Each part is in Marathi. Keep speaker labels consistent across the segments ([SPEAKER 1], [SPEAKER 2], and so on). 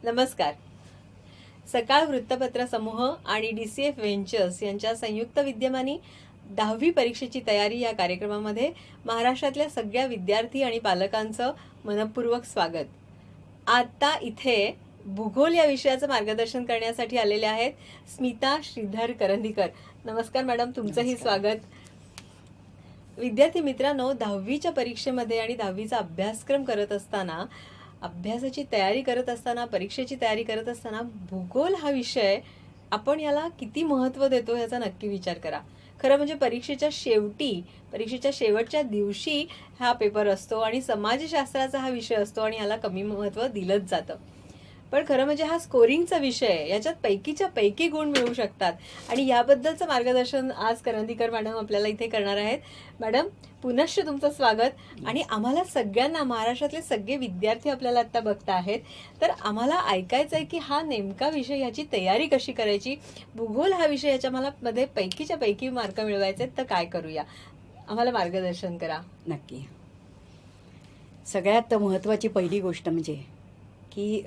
[SPEAKER 1] नमस्कार. सकाळ वृत्तपत्र समूह आणि DCF व्हेंचर्स यांच्या संयुक्त विद्यमानी 10वी परीक्षेची तयारी या कार्यक्रमामध्ये महाराष्ट्रातल्या सगळ्या विद्यार्थी आणि पालकांचं मनपूर्वक स्वागत. आता इथे भूगोल या विषयाचं मार्गदर्शन करण्यासाठी आलेले आहेत स्मिता श्रीधर करंदीकर. नमस्कार मॅडम, तुमचंही स्वागत. विद्यार्थी मित्रांनो, 10वीच्या परीक्षेमध्ये आणि 10वीचा अभ्यासक्रम करत असताना, अभ्यासाची तयारी करत असताना, परीक्षेची तयारी करत असताना भूगोल हा विषय आपण याला किती महत्त्व देतो याचा नक्की विचार करा. खरं म्हणजे परीक्षेच्या शेवटच्या दिवशी हा पेपर असतो आणि समाजशास्त्राचा हा विषय असतो आणि याला कमी महत्त्व दिलंच जातं. पण खरं म्हणजे हा स्कोरिंगचा विषय आहे, याच्यात पैकीच्या पैकी गुण मिळू शकतात आणि याबद्दलचं मार्गदर्शन आज करंदीकर मॅडम आपल्याला इथे करणार आहेत. मॅडम, पुनश्च तुमचं स्वागत. आणि आम्हाला सगळ्यांना, महाराष्ट्रातले सगळे विद्यार्थी आपल्याला आता बघता आहेत, तर आम्हाला ऐकायचं आहे की हा नेमका विषय, ह्याची तयारी कशी करायची, भूगोल हा विषय याच्या मला मध्ये पैकीच्या पैकी मार्क मिळवायचे तर काय करूया, आम्हाला मार्गदर्शन करा.
[SPEAKER 2] नक्की. सगळ्यात महत्त्वाची पहिली गोष्ट म्हणजे की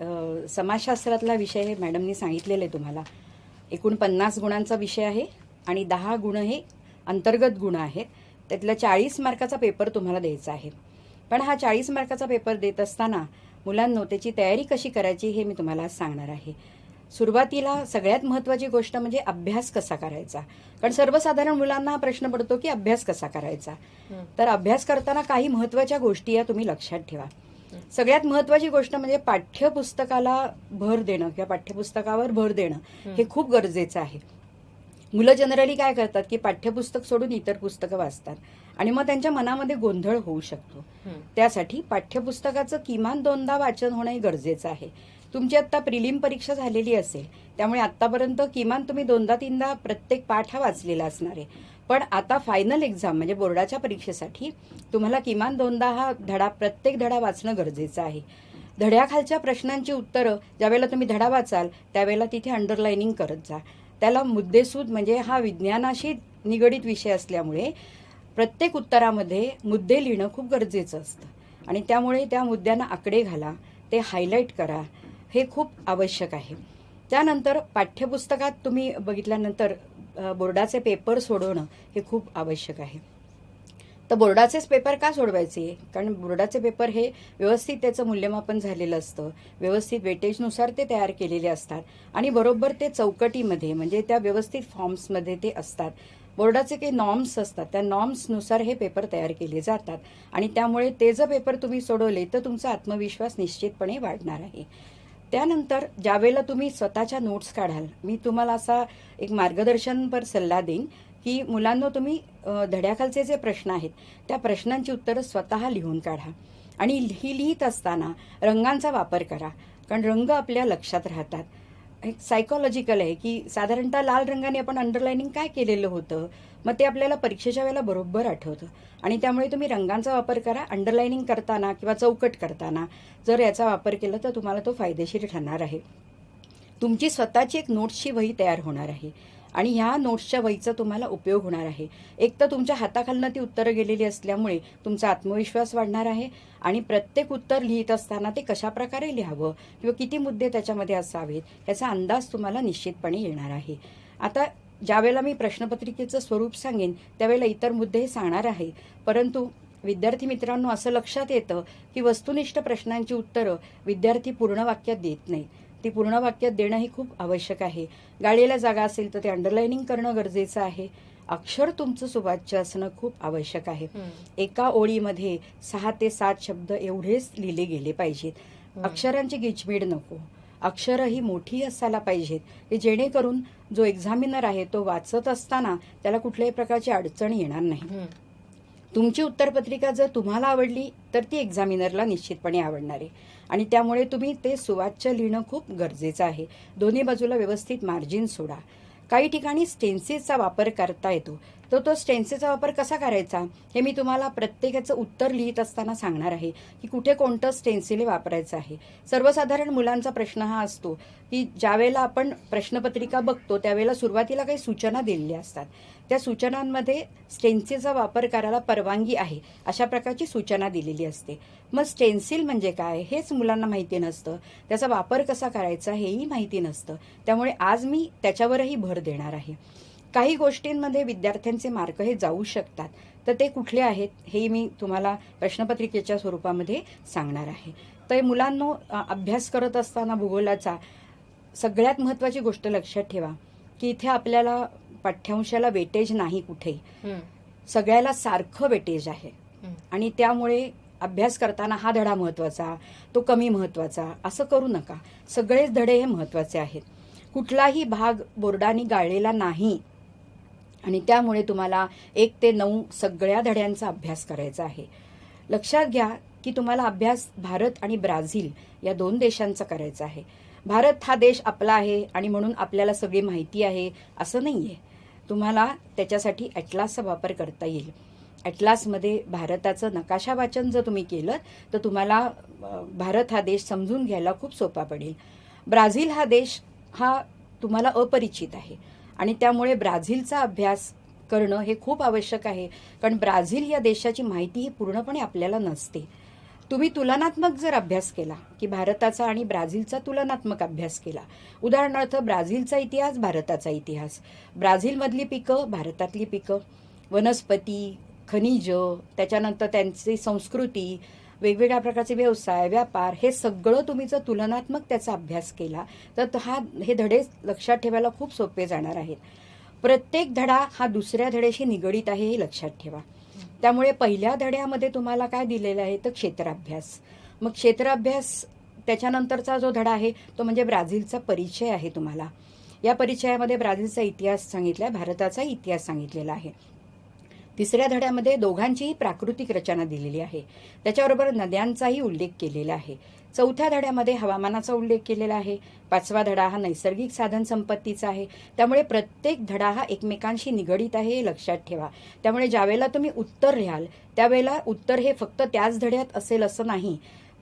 [SPEAKER 2] समाजशास्त्रातला विषय हे मॅडमनी सांगितलेलं आहे तुम्हाला. एकूण 50 गुणांचा विषय आहे आणि 10 गुण हे अंतर्गत गुण आहेत. त्यातला 40 मार्काचा पेपर तुम्हाला द्यायचा आहे. पण हा 40 मार्काचा पेपर देत असताना मुलांनो त्याची तयारी कशी करायची हे मी तुम्हाला सांगणार आहे. सुरुवातीला सगळ्यात महत्त्वाची गोष्ट म्हणजे अभ्यास कसा करायचा. कारण सर्वसाधारण मुलांना हा प्रश्न पडतो की अभ्यास कसा करायचा. तर अभ्यास करताना काही महत्त्वाच्या गोष्टी या तुम्ही लक्षात ठेवा. सगळ्यात महत्त्वाची गोष्ट म्हणजे पाठ्यपुस्तकाला भर देणं किंवा पाठ्यपुस्तकावर भर देणं हे खूप गरजेचं आहे. मुलं जनरली काय करतात की पाठ्यपुस्तक सोडून इतर पुस्तकं वाचतात आणि मग त्यांच्या मनामध्ये गोंधळ होऊ शकतो. त्यासाठी पाठ्यपुस्तकाचं किमान 2दा वाचन होणं गरजेचं आहे. तुमची आता प्रिलिम परीक्षा झालेली असेल, त्यामुळे आतापर्यंत किमान तुम्ही 2दा-3दा प्रत्येक पाठ हा वाचलेला असणार आहे. पण आता फायनल एक्झाम म्हणजे बोर्डाच्या परीक्षेसाठी तुम्हाला किमान 2दा हा प्रत्येक धडा वाचणं गरजेचं आहे. धड्याखालच्या प्रश्नांची उत्तरं ज्यावेळेला तुम्ही धडा वाचाल त्यावेळेला तिथे अंडरलाइनिंग करत जा. त्याला मुद्देसूद, म्हणजे हा विज्ञानाशी निगडीत विषय असल्यामुळे प्रत्येक उत्तरामध्ये मुद्दे लिहिणं खूप गरजेचं असतं आणि त्यामुळे त्या मुद्द्यांना आकडे घाला, ते हायलाईट करा, हे खूप आवश्यक आहे. त्यानंतर पाठ्यपुस्तकात तुम्ही बघितल्यानंतर बोर्डाचे पेपर सोडवणं हे खूप आवश्यक आहे. तर बोर्डाचेच पेपर का सोडवायचे? कारण बोर्डाचे पेपर हे व्यवस्थित त्याचं मूल्यमापन झालेलं असतं, व्यवस्थित वेटेजनुसार ते तयार केलेले असतात आणि बरोबर ते चौकटीमध्ये, म्हणजे त्या व्यवस्थित फॉर्म्समध्ये ते असतात. बोर्डाचे काही नॉर्म्स असतात, त्या नॉर्म्सनुसार हे पेपर तयार केले जातात आणि त्यामुळे ते जर पेपर तुम्ही सोडवले तर तुमचा आत्मविश्वास निश्चितपणे वाढणार आहे. त्यानंतर ज्यावेळेला तुम्ही स्वतःच्या नोट्स काढाल, मी तुम्हाला असा एक मार्गदर्शनपर सल्ला देईन की मुलांना तुम्ही धड्याखालचे जे प्रश्न आहेत त्या प्रश्नांची उत्तरं स्वतः लिहून काढा आणि ही लिहित असताना रंगांचा वापर करा. कारण रंग आपल्या लक्षात राहतात. एक सायकोलॉजिकल आहे की साधारणतः लाल रंगाने आपण अंडरलाइनिंग काय केलेलं होतं, मग ते आपल्याला परीक्षेच्या वेळेला बरोबर आठवतं आणि त्यामुळे तुम्ही रंगांचा वापर करा. अंडरलाइनिंग करताना किंवा चौकट करताना जर याचा वापर केला तर तुम्हाला तो फायदेशीर ठरणार आहे. तुमची स्वतःची एक नोट्सची वही तयार होणार आहे आणि ह्या नोट्सच्या वहीचा तुम्हाला उपयोग होणार आहे. एक तर तुमच्या हाताखालनं ती उत्तरं गेलेली असल्यामुळे तुमचा आत्मविश्वास वाढणार आहे आणि प्रत्येक उत्तर लिहित असताना ते कशाप्रकारे लिहावं किंवा किती मुद्दे त्याच्यामध्ये असावेत याचा अंदाज तुम्हाला निश्चितपणे येणार आहे. आता ज्यावेळेला मी प्रश्नपत्रिकेचं स्वरूप सांगेन त्यावेळेला इतर मुद्दे सांगणार आहे, परंतु विद्यार्थी मित्रांनो असं लक्षात येतं की वस्तुनिष्ठ प्रश्नांची उत्तरं विद्यार्थी पूर्ण वाक्यात देत नाहीत. ती पूर्ण वाक्यात देणं ही खूप आवश्यक आहे. गाळलेल्या जागा असेल तर ते अंडरलाइनिंग करणं गरजेचं आहे. अक्षर तुमचं सुवाच्य असणं खूप आवश्यक आहे. एका ओळीमध्ये 6 ते 7 शब्द एवढेच लिहिले गेले पाहिजेत. अक्षरांची गिचमीड नको. अक्षरं ही मोठी असायला पाहिजेत की जेणेकरून जो एक्झामिनर आहे तो वाचत असताना त्याला कुठल्याही प्रकारची अडचण येणार नाही. तुमची उत्तरपत्रिका जर तुम्हाला आवडली तर ती एक्झामिनरला निश्चितपणे आवडणार आहे आणि त्यामुळे तुम्ही ते सुवाच्य लिहिणं खूप गरजेचं आहे. दोन्ही बाजूला व्यवस्थित मार्जिन सोडा. काही ठिकाणी स्टेन्सिलचा वापर करता येतो, तो स्टेन्सिलचा वापर कसा करायचा हे मी तुम्हाला प्रत्येकाचं उत्तर लिहित असताना सांगणार आहे की कुठे कोणतं स्टेन्सिल वापरायचं आहे. सर्वसाधारण मुलांचा प्रश्न हा असतो की ज्यावेळेला आपण प्रश्नपत्रिका बघतो त्यावेळेला सुरुवातीला काही सूचना दिलेल्या असतात. त्या सूचनांमध्ये स्टेन्सिलचा वापर करायला परवानगी आहे अशा प्रकारची सूचना दिलेली असते. मग स्टेन्सिल म्हणजे काय हेच मुलांना माहिती नसतं, त्याचा वापर कसा करायचा हेही माहिती नसतं. त्यामुळे आज मी त्याच्यावरही भर देणार आहे. काही गोष्टींमध्ये विद्यार्थ्यांचे मार्क हे जाऊ शकतात, तर ते कुठले आहेत हे मी तुम्हाला प्रश्नपत्रिकेच्या स्वरूपामध्ये सांगणार आहे. तर मुलांनो, अभ्यास करत असताना भूगोलाचा सगळ्यात महत्त्वाची गोष्ट लक्षात ठेवा की इथे आपल्याला पाठ्यांशाला वेटेज नाही कुठे, सगळ्याला सारखं वेटेज आहे. आणि त्यामुळे अभ्यास करताना हा धडा महत्त्वाचा, तो कमी महत्त्वाचा असं करू नका. सगळेच धडे हे महत्त्वाचे आहेत. कुठलाही भाग बोर्डाने गाळलेला नाही आणि त्यामुळे तुम्हाला 1 ते 9 सगळ्या धड्यांचा अभ्यास करायचा आहे. लक्षात घ्या की तुम्हाला अभ्यास भारत आणि ब्राझील या 2 देशांचा करायचा आहे. भारत हा देश आपला आहे आणि म्हणून आपल्याला सगळी माहिती आहे असं नाहीये. तुम्हाला त्याच्यासाठी ॲटलासचा वापर करता येईल. ॲटलासमध्ये भारताचं नकाशा वाचन जर तुम्ही केलं तर तुम्हाला भारत हा देश समजून घ्यायला खूप सोपा पडेल. ब्राझील हा देश हा तुम्हाला अपरिचित आहे आणि त्यामुळे ब्राझीलचा अभ्यास करणं हे खूप आवश्यक आहे, कारण ब्राझील या देशाची माहिती ही पूर्णपणे आपल्याला नसते. तुम्ही तुलनात्मक जर अभ्यास केला की भारताचा आणि ब्राझीलचा तुलनात्मक अभ्यास केला, उदाहरणार्थ ब्राझीलचा इतिहास, भारताचा इतिहास, ब्राझीलमधली पिकं, भारतातली पिकं, वनस्पती, खनिज, त्याच्यानंतर त्यांची संस्कृती, वेगवेगळ्या प्रकारचे व्यवसाय, व्यापार, हे सगळं तुम्ही जर तुलनात्मक त्याचा अभ्यास केला तर हे धडे लक्षात ठेवायला खूप सोपे जाणार आहेत. प्रत्येक धडा हा दुसऱ्या धड्याशी निगडीत आहे हे लक्षात ठेवा. त्यामुळे पहिल्या धड्यामध्ये तुम्हाला काय दिलेलं आहे तर क्षेत्राभ्यास. मग क्षेत्राभ्यास त्याच्यानंतरचा जो धडा आहे तो म्हणजे ब्राझीलचा परिचय आहे. तुम्हाला या परिचयामध्ये ब्राझीलचा इतिहास सांगितला आहे, भारताचा इतिहास सांगितलेला आहे. तिसऱ्या धड्यामध्ये दोघांचीही प्राकृतिक रचना दिलेली आहे, त्याच्याबरोबर नद्यांचाही उल्लेख केलेला आहे. चौथ्या धड्यामध्ये हवामानाचा उल्लेख केलेला आहे. 5वा धडा हा नैसर्गिक साधन संपत्तीचा आहे. त्यामुळे प्रत्येक धडा हा एकमेकांशी निगडीत आहे हे लक्षात ठेवा. त्यामुळे ज्यावेळेला तुम्ही उत्तर लिहाल त्यावेळेला उत्तर हे फक्त त्याच धड्यात असेल असं नाही,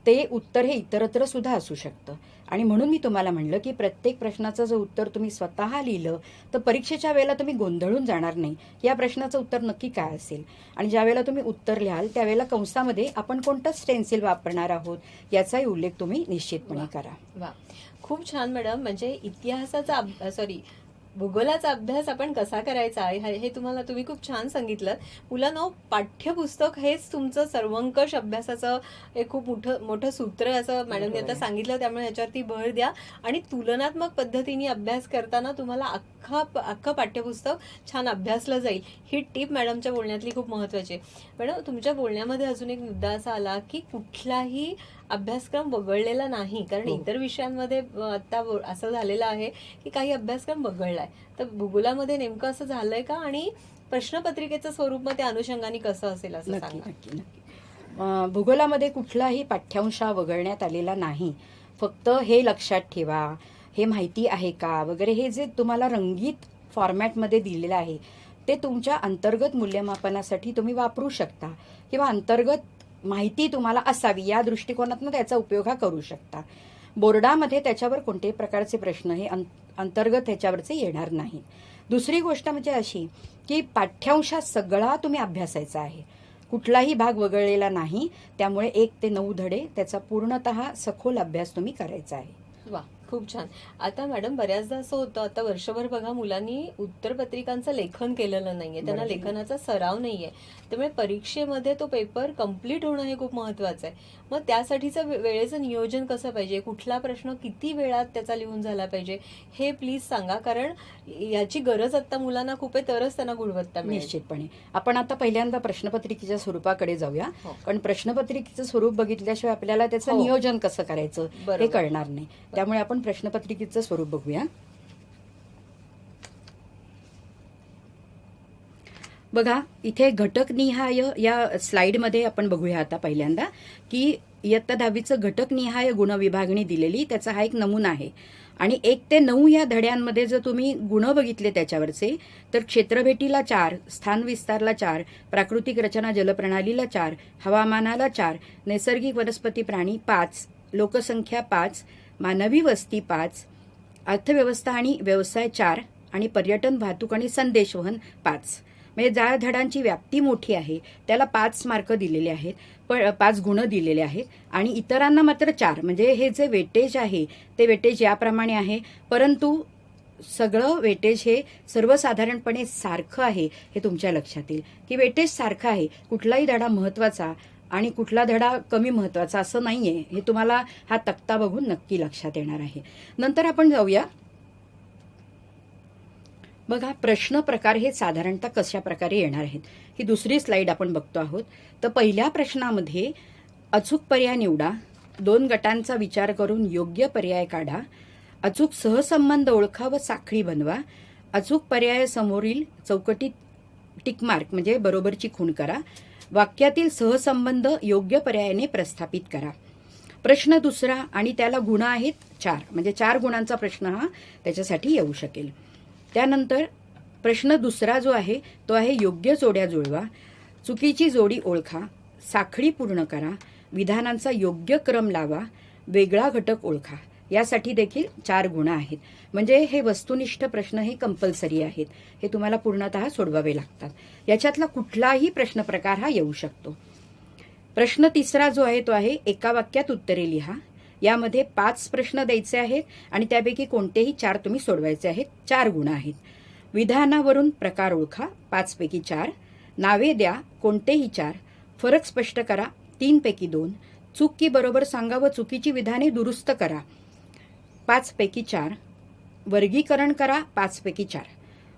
[SPEAKER 2] ते उत्तर हे इतरत्र सुद्धा असू शकतं. आणि म्हणून मी तुम्हाला म्हणलं की प्रत्येक प्रश्नाचं जर उत्तर तुम्ही स्वतः लिहिलं तर परीक्षेच्या वेळेला तुम्ही गोंधळून जाणार नाही या प्रश्नाचं उत्तर नक्की काय असेल. आणि ज्यावेळेला तुम्ही उत्तर लिहाल त्यावेळेला कंसामध्ये आपण कोणतं स्टेन्सिल वापरणार आहोत याचाही उल्लेख तुम्ही निश्चितपणे करा.
[SPEAKER 1] वा, खूप छान मॅडम. म्हणजे भूगोलाचा अभ्यास आपण कसा करायचा हे तुम्ही खूप छान सांगितलं. मुलांनो, पाठ्यपुस्तक हेच तुमचं सर्वंकष अभ्यासाचं एक खूप मोठं सूत्र आहे असं मॅडमने आता सांगितलं. त्यामुळे याच्यावरती भर द्या आणि तुलनात्मक पद्धतीने अभ्यास करताना तुम्हाला अख्खं पाठ्यपुस्तक छान अभ्यासलं जाईल. ही टीप मॅडमच्या बोलण्यातली खूप महत्वाची आहे. मॅडम, तुमच्या बोलण्यामध्ये अजून एक मुद्दा असा आला की कुठलाही अभ्यासक्रम वगळलेला नाही, कारण इतर विषयांमध्ये आता असं झालेलं आहे की काही अभ्यासक्रम वगळलाय. तर भूगोलामध्ये नेमकं असं झालंय का, आणि प्रश्नपत्रिकेचं स्वरूप मग त्या अनुषंगाने कसं असेल असं सांगा.
[SPEAKER 2] नक्की. भूगोलामध्ये कुठलाही पाठ्यांश वगळण्यात आलेला नाही. फक्त हे लक्षात ठेवा, हे माहिती आहे का वगैरे, हे जे तुम्हाला रंगीत फॉर्मॅटमध्ये दिलेलं आहे ते तुमच्या अंतर्गत मूल्यमापनासाठी तुम्ही वापरू शकता किंवा अंतर्गत माहिती तुम्हाला असावी या दृष्टिकोनातून त्याचा उपयोग हा करू शकता. बोर्डामध्ये त्याच्यावर कोणत्याही प्रकारचे प्रश्न हे अंतर्गत ह्याच्यावरचे येणार नाही. दुसरी गोष्ट म्हणजे अशी की पाठ्यांशात सगळा तुम्ही अभ्यासायचा आहे, कुठलाही भाग वगळलेला नाही. त्यामुळे 1 ते 9 धडे त्याचा पूर्णतः सखोल अभ्यास तुम्ही करायचा आहे.
[SPEAKER 1] वा, खूप छान. आता मॅडम, बऱ्याचदा असं होतं, आता वर्षभर बघा मुलांनी उत्तरपत्रिकांचं लेखन केलेलं नाहीये, त्यांना लेखनाचा सराव नाहीये. त्यामुळे परीक्षेमध्ये तो पेपर कम्प्लीट होणं हे खूप महत्वाचं आहे. मग त्यासाठीचं वेळेचं नियोजन कसं पाहिजे, कुठला प्रश्न किती वेळात त्याचा लिहून झाला पाहिजे हे प्लीज सांगा, कारण याची गरज आता मुलांना खूप आहे, तरच त्यांना गुणवत्ता मिळेल.
[SPEAKER 2] निश्चितपणे आपण आता पहिल्यांदा प्रश्नपत्रिकेच्या स्वरूपाकडे जाऊया. कारण प्रश्नपत्रिकेचं स्वरूप बघितल्याशिवाय आपल्याला त्याचं नियोजन कसं करायचं हे कळणार नाही. त्यामुळे आपण प्रश्नपत्रिकेचं स्वरूप बघूया. बघा, इथे घटकनिहाय या स्लाइडमध्ये आपण बघूया आता पहिल्यांदा की इयत्ता 10वीचं घटकनिहाय गुणविभागणी दिलेली, त्याचा हा एक नमुना आहे. आणि 1 ते 9 या धड्यांमध्ये जर तुम्ही गुण बघितले त्याच्यावरचे, तर क्षेत्रभेटीला 4, स्थान विस्तारला 4, प्राकृतिक रचना जलप्रणालीला 4, हवामानाला 4, नैसर्गिक वनस्पती प्राणी 5, लोकसंख्या 5, मानवी वस्ती 5, अर्थव्यवस्था आणि व्यवसाय 4 आणि पर्यटन, वाहतूक आणि संदेशवहन 5. म्हणजे ज्या धड्यांची व्याप्ती मोठी आहे त्याला 5 मार्क दिलेले आहेत, पण 5 गुण दिलेले आहेत आणि इतरांना मात्र 4. म्हणजे हे जे वेटेज आहे ते वेटेज याप्रमाणे आहे, परंतु सगळं वेटेज हे सर्वसाधारणपणे सारखं आहे हे तुमच्या लक्षात येईल की वेटेज सारखं आहे. कुठलाही धडा महत्त्वाचा आणि कुठला धडा कमी महत्त्वाचा असं नाही आहे, हे तुम्हाला हा तक्ता बघून नक्की लक्षात येणार आहे. नंतर आपण जाऊया. बघा, प्रश्न प्रकार हे साधारणतः कशा प्रकारे येणार आहेत ही दुसरी स्लाईड आपण बघतो आहोत. तर पहिल्या प्रश्नामध्ये अचूक पर्याय निवडा, 2 गटांचा विचार करून योग्य पर्याय काढा, अचूक सहसंबंध ओळखा व साखळी बनवा, अचूक पर्याय समोरील चौकटीत टिकमार्क म्हणजे बरोबरची खूण करा, वाक्यातील सहसंबंध योग्य पर्यायाने प्रस्थापित करा. प्रश्न दुसरा आणि त्याला गुण आहेत 4, म्हणजे 4 गुणांचा प्रश्न हा त्याच्यासाठी येऊ शकेल. त्यानंतर प्रश्न दुसरा जो आहे तो आहे योग्य जोड्या जुळवा, चुकीची जोडी ओळखा, साखळी पूर्ण करा, विधानांचा योग्य क्रम लावा, वेगळा घटक ओळखा. यासाठी देखील 4 गुण आहेत. म्हणजे हे वस्तुनिष्ठ प्रश्न हे कंपल्सरी आहेत, हे तुम्हाला पूर्णतः सोडवावे लागतात. याच्यातला कुठलाही प्रश्न प्रकार हा येऊ शकतो. प्रश्न तिसरा जो आहे तो आहे एका वाक्यात उत्तरे लिहा. यामध्ये 5 प्रश्न द्यायचे आहेत आणि त्यापैकी कोणतेही 4 तुम्ही सोडवायचे आहेत. 4 गुण आहेत. विधानावरून प्रकार ओळखा, 5 पैकी 4. नावे द्या, कोणतेही 4. फरक स्पष्ट करा, 3 पैकी 2. चूक की बरोबर सांगा व चुकीची विधाने दुरुस्त करा, 5 पैकी 4. वर्गीकरण करा, 5 पैकी 4.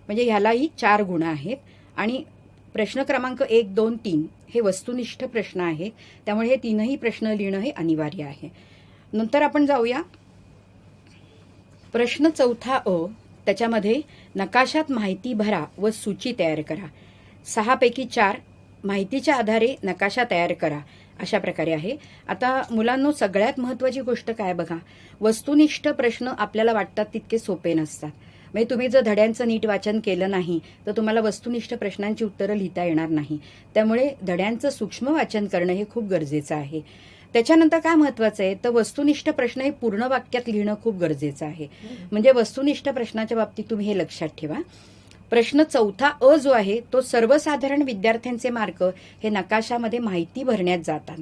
[SPEAKER 2] म्हणजे ह्यालाही 4 गुण आहेत. आणि प्रश्न क्रमांक 1, 2, 3 हे वस्तुनिष्ठ प्रश्न आहेत, त्यामुळे हे 3ही प्रश्न लिहिणं हे अनिवार्य आहे. नंतर आपण जाऊया. प्रश्न चौथा अ, त्याच्यामध्ये नकाशात माहिती भरा व सूची तयार करा, 6 पैकी 4. माहितीच्या आधारे नकाशा तयार करा, अशा प्रकारे आहे. आता मुलांनो, सगळ्यात महत्त्वाची गोष्ट काय बघा, वस्तुनिष्ठ प्रश्न आपल्याला वाटतात तितके सोपे नसतात. म्हणजे तुम्ही जर धड्यांचं नीट वाचन केलं नाही तर तुम्हाला वस्तुनिष्ठ प्रश्नांची उत्तरं लिहिता येणार नाही. त्यामुळे धड्यांचं सूक्ष्म वाचन करणं हे खूप गरजेचं आहे. त्याच्यानंतर काय महत्वाचं आहे तर वस्तुनिष्ठ प्रश्न हे पूर्ण वाक्यात लिहिणं खूप गरजेचं आहे. म्हणजे वस्तुनिष्ठ प्रश्नाच्या बाबतीत तुम्ही हे लक्षात ठेवा. प्रश्न चौथा अ जो आहे तो सर्वसाधारण विद्यार्थ्यांचे मार्क हे नकाशामध्ये माहिती भरण्यात जातात.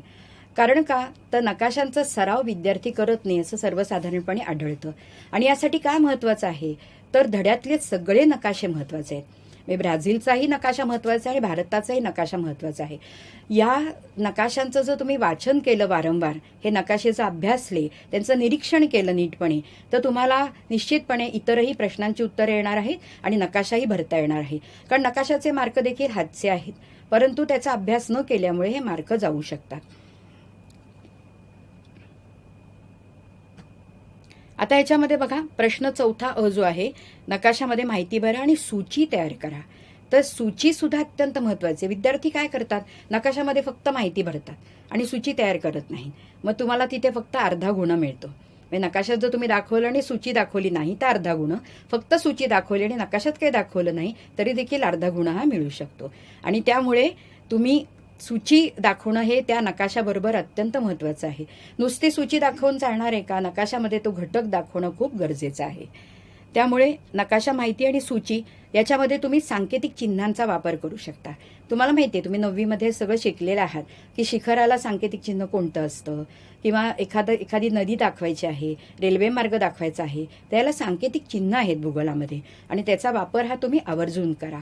[SPEAKER 2] कारण का तर नकाशांचा सराव विद्यार्थी करत नाही असं सर्वसाधारणपणे आढळतं. आणि यासाठी काय महत्वाचं आहे तर धड्यातले सगळे नकाशे महत्वाचे आहेत. ब्राझीलचाही नकाशा महत्वाचा आहे, भारताचाही नकाशा महत्वाचा आहे. या नकाशांचं जर तुम्ही वाचन केलं वारंवार, हे नकाशेचा अभ्यासले, त्यांचं निरीक्षण केलं नीटपणे, तर तुम्हाला निश्चितपणे इतरही प्रश्नांची उत्तरं येणार आहेत आणि नकाशाही भरता येणार आहे. कारण नकाशाचे मार्क देखील हातचे आहेत, परंतु त्याचा अभ्यास न केल्यामुळे हे मार्क जाऊ शकतात. आता याच्यामध्ये बघा, प्रश्न चौथा अ जो आहे, नकाशामध्ये माहिती भरा आणि सूची तयार करा. तर सूची सुद्धा अत्यंत महत्वाची. विद्यार्थी काय करतात, नकाशामध्ये फक्त माहिती भरतात आणि सूची तयार करत नाही. मग तुम्हाला तिथे फक्त अर्धा गुण मिळतो. म्हणजे नकाशात जर तुम्ही दाखवलं आणि सूची दाखवली नाही तर अर्धा गुण, फक्त सूची दाखवली आणि नकाशात काही दाखवलं नाही तरी देखील अर्धा गुण हा मिळू शकतो. आणि त्यामुळे तुम्ही सूची दाखवणं हे त्या नकाशाबरोबर अत्यंत महत्वाचं आहे. नुसती सूची दाखवून चालणार आहे का, नकाशामध्ये तो घटक दाखवणं खूप गरजेचं आहे. त्यामुळे नकाशा, माहिती आणि सूची याच्यामध्ये तुम्ही सांकेतिक चिन्हांचा वापर करू शकता. तुम्हाला माहिती आहे, तुम्ही 9वी मध्ये सगळं शिकलेलं आहात की शिखराला सांकेतिक चिन्ह कोणतं असतं, किंवा एखादी नदी दाखवायची आहे, रेल्वे मार्ग दाखवायचा आहे, त्याला सांकेतिक चिन्ह आहेत भूगोलामध्ये आणि त्याचा वापर हा तुम्ही आवर्जून करा.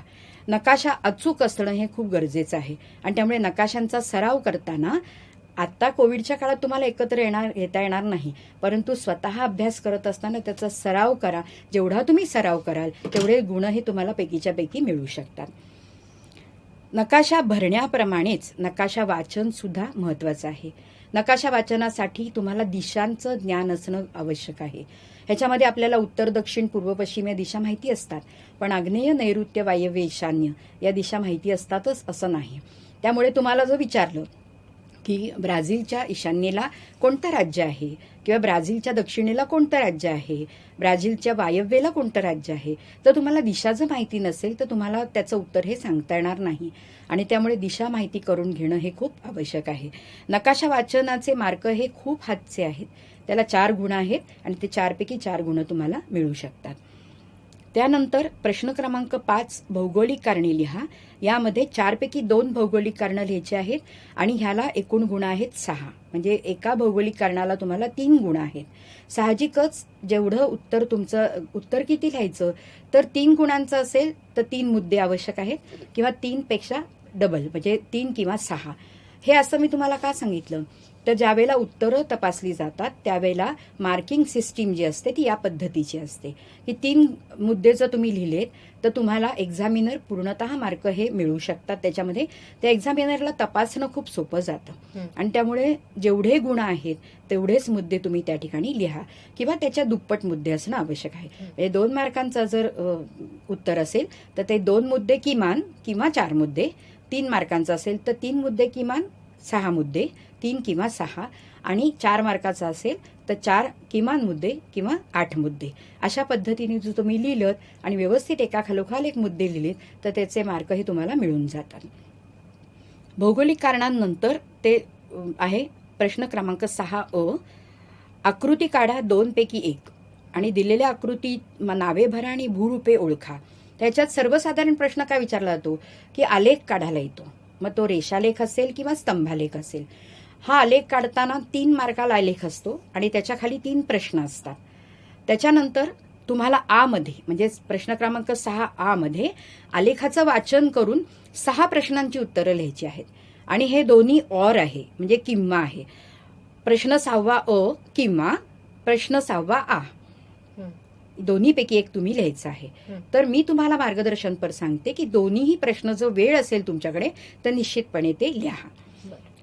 [SPEAKER 2] नकाशा अचूक असणं हे खूप गरजेचं आहे आणि त्यामुळे नकाशांचा सराव करताना आता कोविडच्या काळात तुम्हाला एकत्र येता येणार नाही, परंतु स्वतः अभ्यास करत असताना त्याचा सराव करा. जेवढा तुम्ही सराव कराल तेवढे गुण हे तुम्हाला पैकीच्या पैकी मिळू शकतात. नकाशा भरण्याप्रमाणेच नकाशा वाचन सुद्धा महत्वाचं आहे. नकाशा वाचनासाठी तुम्हाला दिशांचं ज्ञान असणं आवश्यक आहे. ह्याच्यामध्ये आपल्याला उत्तर, दक्षिण, पूर्व, पश्चिम या दिशा माहिती असतात, पण आग्नेय, नैऋत्य, वायव्य, ईशान्य या दिशा माहिती असतातच असं नाही. त्यामुळे तुम्हाला जर विचारलं की ब्राझीलच्या ईशान्येला कोणतं राज्य आहे किंवा ब्राझीलच्या दक्षिणेला कोणतं राज्य आहे, ब्राझीलच्या वायव्येला कोणतं राज्य आहे, तर तुम्हाला दिशा जर माहिती नसेल तर तुम्हाला त्याचं उत्तर हे सांगता येणार नाही. आणि त्यामुळे दिशा माहिती करून घेणं हे खूप आवश्यक आहे. नकाशा वाचनाचे मार्क हे खूप हातचे आहेत. त्याला 4 गुण आहेत आणि ते 4पैकी 4 गुण तुम्हाला मिळू शकतात. त्यानंतर प्रश्न क्रमांक 5 भौगोलिक कारणे लिहा. यामध्ये 4पैकी 2 भौगोलिक कारणं लिहायची आहेत आणि ह्याला एकूण गुण आहेत 6. म्हणजे एका भौगोलिक कारणाला तुम्हाला 3 गुण आहेत. साहजिकच जेवढं तुमचं उत्तर किती लिहायचं, तर 3 गुणांचं असेल तर 3 मुद्दे आवश्यक आहेत किंवा 3 पेक्षा डबल म्हणजे 3 किंवा 6. हे असं मी तुम्हाला का सांगितलं, तर ज्यावेळेला उत्तरं तपासली जातात त्यावेळेला मार्किंग सिस्टीम जी असते ती या पद्धतीची असते की 3 मुद्दे जर तुम्ही लिहिलेत तर तुम्हाला एक्झामिनर पूर्णतः मार्क हे मिळू शकतात. त्याच्यामध्ये त्या एक्झामिनरला तपासणं खूप सोपं जातं आणि त्यामुळे जेवढे गुण आहेत तेवढेच मुद्दे तुम्ही त्या ठिकाणी लिहा किंवा त्याच्या दुप्पट मुद्दे असणं आवश्यक आहे. म्हणजे 2 मार्कांचं जर उत्तर असेल तर ते 2 मुद्दे किमान किंवा 4 मुद्दे, 3 मार्कांचं असेल तर 3 मुद्दे किमान 6 मुद्दे, 3 किंवा 6 आणि 4 मार्काचा असेल तर 4 किमान मुद्दे किंवा 8 मुद्दे. अशा पद्धतीने जर तुम्ही लिहिलं आणि व्यवस्थित एकाखालोखाल एक मुद्दे लिहिलेत तर त्याचे मार्क हे तुम्हाला मिळून जातात. भौगोलिक कारणांनंतर ते आहे प्रश्न क्रमांक 6 आकृती काढा 2 पैकी 1 आणि दिलेल्या आकृती नावे भरा आणि भूरूपे ओळखा. त्याच्यात सर्वसाधारण प्रश्न काय विचारला जातो की आलेख काढायला येतो. मग तो रेषालेख असेल किंवा स्तंभालेख असेल. हा आलेख काढताना 3 मार्काला आलेख असतो आणि त्याच्या खाली 3 प्रश्न असतात. त्याच्यानंतर तुम्हाला आ मध्ये म्हणजे प्रश्न क्रमांक 6 मध्ये आलेखाचं वाचन करून 6 प्रश्नांची उत्तरं लिहायची आहेत आणि हे दोन्ही ऑर आहे म्हणजे किंवा आहे. प्रश्न 6 किंवा प्रश्न 6 दोन्हीपैकी एक तुम्ही लिहायचं आहे. तर मी तुम्हाला मार्गदर्शनपर सांगते की दोन्हीही प्रश्न जर वेळ असेल तुमच्याकडे तर निश्चितपणे ते लिहा.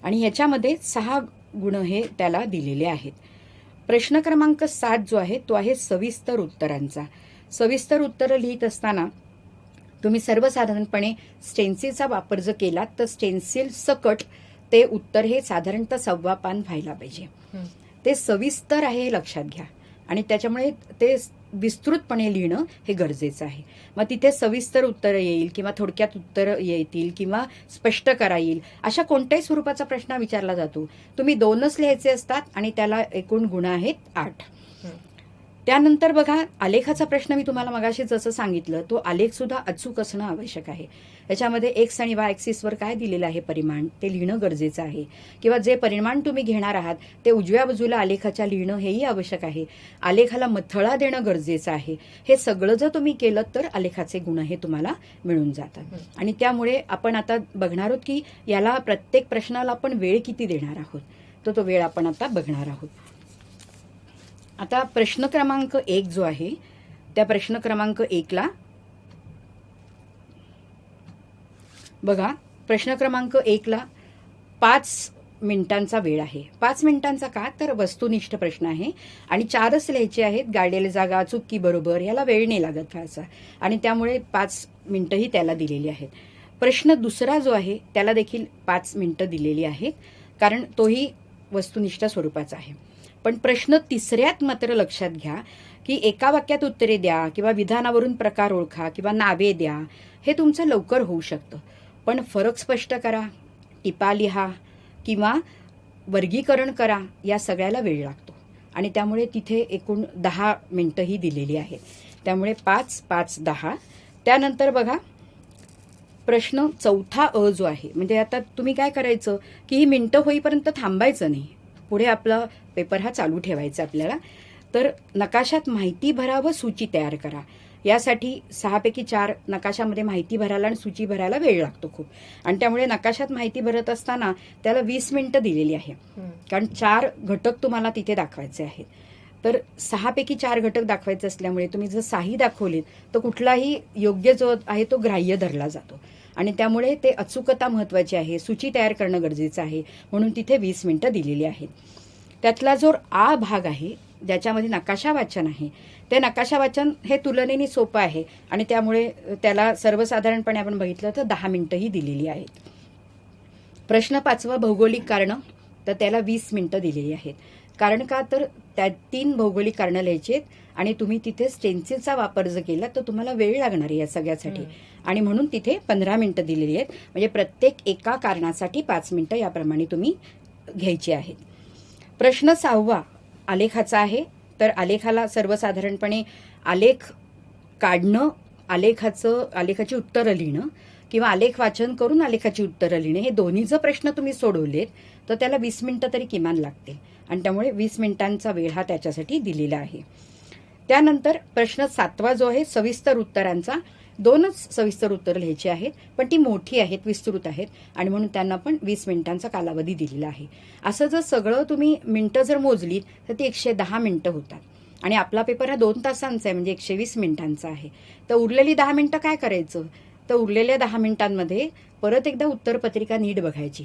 [SPEAKER 2] आणि ह्याच्यामध्ये 6 गुण हे त्याला दिलेले आहेत. प्रश्न क्रमांक 7 जो आहे तो आहे सविस्तर उत्तरांचा. सविस्तर उत्तरं लिहित असताना तुम्ही सर्वसाधारणपणे स्टेन्सिलचा वापर जर केला तर स्टेन्सिल सकट ते उत्तर हे साधारणतः 1.25 पान व्हायला पाहिजे. ते सविस्तर आहे हे लक्षात घ्या आणि त्याच्यामुळे ते विस्तृतपणे लिहिणं हे गरजेचं आहे. मग तिथे सविस्तर उत्तरं येईल किंवा थोडक्यात उत्तरं येतील किंवा स्पष्ट करा येईल अशा कोणत्याही स्वरूपाचा प्रश्न विचारला जातो. तुम्ही 2च लिहायचे असतात आणि त्याला एकूण गुण आहेत 8. त्यानंतर बघा आलेखाचा प्रश्न मी तुम्हाला मगाशी जसं सांगितलं तो आलेख सुद्धा अचूक असणं आवश्यक आहे. याच्यामध्ये एक्स आणि वाय ॲक्सिसवर काय दिलेलं आहे परिमाण ते लिहिणं गरजेचं आहे किंवा जे परिमाण तुम्ही घेणार आहात ते उजव्या बाजूला आलेखाच्या लिहिणं हेही आवश्यक आहे. आलेखाला मथळा देणं गरजेचं आहे. हे सगळं जर तुम्ही केलं तर आलेखाचे गुण हे तुम्हाला मिळून जातात. आणि त्यामुळे आपण आता बघणार आहोत की याला प्रत्येक प्रश्नाला आपण वेळ किती देणार आहोत तर तो वेळ आपण आता बघणार आहोत. आता प्रश्न क्रमांक 1 जो आहे त्या प्रश्न क्रमांक 1ला बघा प्रश्न क्रमांक 1ला 5 मिनिटांचा वेळ आहे. 5 मिनिटांचा का तर वस्तुनिष्ठ प्रश्न आहे आणि 4च लिहायचे आहेत. गाडलेली जागा चुकी बरोबर याला वेळ नाही लागत फारसा आणि त्यामुळे 5 मिनिटंही त्याला दिलेली आहेत. प्रश्न दुसरा जो आहे त्याला देखील 5 मिनिटं दिलेली आहेत कारण तोही वस्तुनिष्ठ स्वरूपाचा आहे. पण प्रश्न तिसऱ्यात मात्र लक्षात घ्या की एका वाक्यात उत्तरे द्या किंवा विधानावरून प्रकार ओळखा किंवा नावे द्या हे तुमचं लवकर होऊ शकतं. पण फरक स्पष्ट करा, टिपा लिहा किंवा वर्गीकरण करा या सगळ्याला वेळ लागतो आणि त्यामुळे तिथे एकूण 10 मिनिटंही दिलेली आहेत. त्यामुळे 5, 5, 10. त्यानंतर बघा प्रश्न 4 जो आहे म्हणजे आता तुम्ही काय करायचं की ही मिनिटं होईपर्यंत थांबायचं नाही. पुढे आपला पेपर हा चालू ठेवायचा आपल्याला. तर नकाशात माहिती भरा व सूची तयार करा. यासाठी 6 पैकी 4 नकाशामध्ये माहिती भरायला आणि सूची भरायला वेळ लागतो खूप आणि त्यामुळे नकाशात माहिती भरत असताना त्याला 20 मिनिटं दिलेली आहे कारण 4 घटक तुम्हाला तिथे दाखवायचे आहेत. तर 6 पैकी 4 घटक दाखवायचे असल्यामुळे तुम्ही जर 6 दाखवलेत तर कुठलाही योग्य जो आहे तो ग्राह्य धरला जातो आणि त्यामुळे ते अचूकता महत्वाची आहे. सूची तयार करणं गरजेचं आहे म्हणून तिथे 20 मिनिटं दिलेली आहेत. त्यातला जो आ भाग आहे ज्याच्यामध्ये नकाशा वाचन आहे ते नकाशा वाचन हे तुलनेने सोपं आहे आणि त्यामुळे त्याला सर्वसाधारणपणे आपण बघितलं तर 10 मिनिटंही दिलेली आहेत. प्रश्न 5 भौगोलिक कारणं तर त्याला 20 मिनिटं दिलेली आहेत. कारण का तर त्या 3 भौगोलिक कारणं लिहायची आहेत आणि तुम्ही तिथे स्टेन्सिलचा वापर जर केला तर तुम्हाला वेळ लागणार आहे या सगळ्यासाठी आणि म्हणून तिथे 15 मिनिटं दिलेली आहेत. म्हणजे प्रत्येक एका कारणासाठी 5 मिनिटं याप्रमाणे तुम्ही घ्यायची आहेत. प्रश्न 6 आलेखाचा आहे. तर आलेखाला सर्वसाधारणपणे आलेख काढणं, आलेखाची उत्तरं लिहिणं किंवा आलेख वाचन करून आलेखाची उत्तरं लिहिणे हे दोन्ही जर प्रश्न तुम्ही सोडवलेत तर त्याला 20 मिनिटं तरी किमान लागतील आणि त्यामुळे 20 मिनिटांचा वेळ हा त्याच्यासाठी दिलेला आहे. त्यानंतर प्रश्न 7 जो आहे सविस्तर उत्तरांचा, 2च सविस्तर उत्तरं लिहायची आहेत पण ती मोठी आहेत, विस्तृत आहेत आणि म्हणून त्यांना पण 20 मिनिटांचा कालावधी दिलेला आहे. असं जर सगळं तुम्ही मिनिटं जर मोजली तर ती 110 मिनिटं होतात आणि आपला पेपर हा 2 तासांचा आहे म्हणजे 120 मिनिटांचा आहे. तर उरलेली 10 मिनिटं काय करायचं, तर उरलेल्या 10 मिनिटांमध्ये परत एकदा उत्तरपत्रिका नीट बघायची.